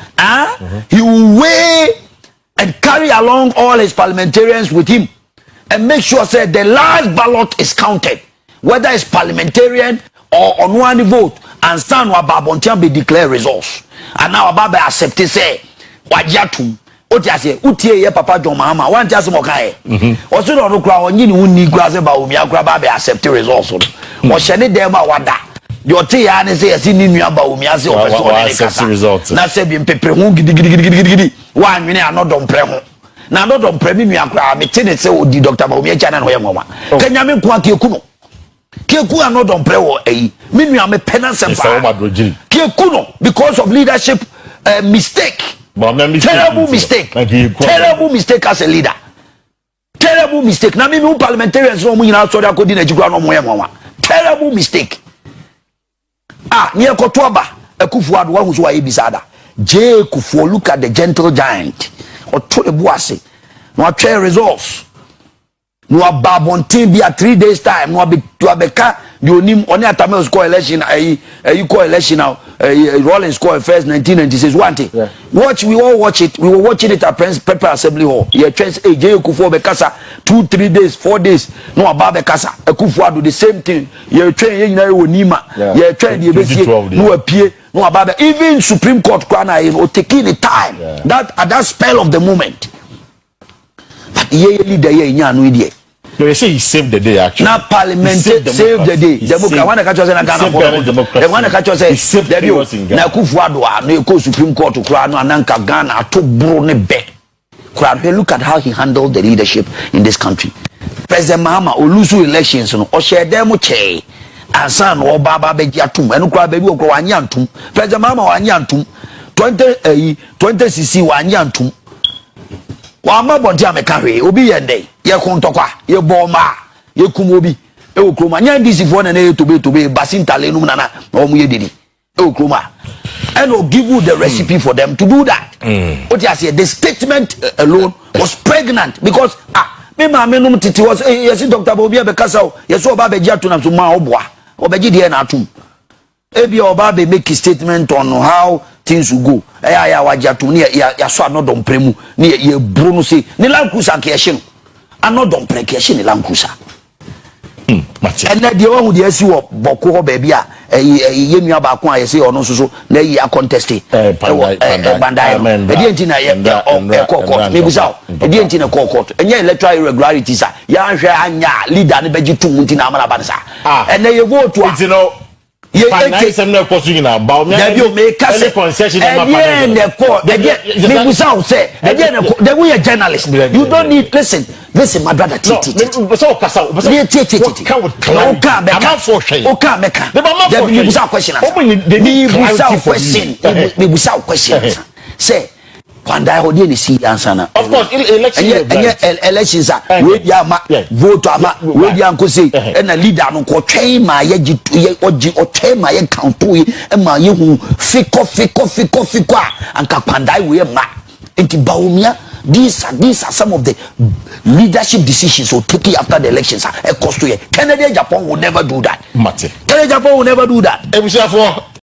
He will weigh and carry along all his parliamentarians with him and make sure say the last ballot is counted, whether it's parliamentarian or on one vote, and son wa babontian be declare results. And now Baba accept say wajatum otia say utie ye papa John Mahama wan tia mo kan e o so no kra onyi ni wonni kra say BAWUMIA kra Baba accept results o hye dem a wada de otie ya ne say yesi ni nua BAWUMIA say o person o ne kasa na say bi mpepre hu gidigidi wan nwene anodom pre ho na anodom pre mi nua kra me tene say odi Dr. BAWUMIA chana no ye ngoma kanya me nko akeku no keku anodom pre wo eyi me nua me penance pa Kiekuno because of leadership mistake. Terrible mistake. Terrible mistake as a leader. Terrible mistake. Na mimi parliamentarians no mu nyina so da ko di na jigwa no mo yemwa. Terrible mistake. Near Kotoba, a Kufuad one who's why besada. J. Kufu, look at the gentle giant. Or to the boise. No chair results. No babon be at 3 days time. No be to a beka. You name only at Tamel's coalition. You coalition now. Rollins score first 1996. One thing. Watch, we all watch it. We were watching it at Pepper Assembly Hall. Yeah, chance J. Kufu Bekasa 2, 3 days, 4 days. No about Bekasa. A Kufu do the same thing. You train you know Nima. You train the no appear. No about even Supreme Court Krana or taking the time. That at that spell of the moment. But ye leader ye nyanu idie.
No, you say he saved the day actually.
Now Parliament saved the day. Democrat wanna catch us in Ghana for. They wanna catch us say na Kufuor no go Supreme Court kura no ananka Ghana to bro ne be. Look at how he handled the leadership in this country. President Mahama Olusu elections no o share dem che. Ansan no baba beji atum. Enu kura baby o kura wanya antum. President Mahama wanya antum. 20cc wanya antum. Wama bonti ameka hwe obi yende ye kontokwa ye boma ye kumobi e okroma nya ndisi fo na na tobe basintale num na omu ye didi e okroma and will give you the recipe for them to do that. What you say the statement alone was pregnant because me ma me num titi was yes Dr. Bobi abekasa o yes oba beji atunam so ma oboa obeji de na atum e bi oba be make a statement on how things will go. Ya wajatu ni ya so anodom premu ni ye bruno say ni lankusa ke hye no anodom pre ke hye ni lankusa and the one who dey see wo boko ho ba bia ye nua ba ko aye say ono so na yi a contest bandai e di enti na ye court me busa e di enti na court enye electoral irregularities ya hwe anya leader ne beji tum enti na amara ba sa and ye vote ye
some no question na BAWUMIA
you make a concession the court me busa say the we are journalists you don't need listen my brother
so kasa
okay meka me busa question say Kwanda hodie ni si answer na
of course
elections we dia ma vote ama we dia nkosi na leader no ko twɛn ma ye twɛn ma ye count yi ma ye hu fiko anka Kwanda we ma nti BAWUMIA these are some of the leadership decisions so taken after the elections cost to ye Canada Japan will never do that
Mate
Canada Japan will never do that
ebusiafo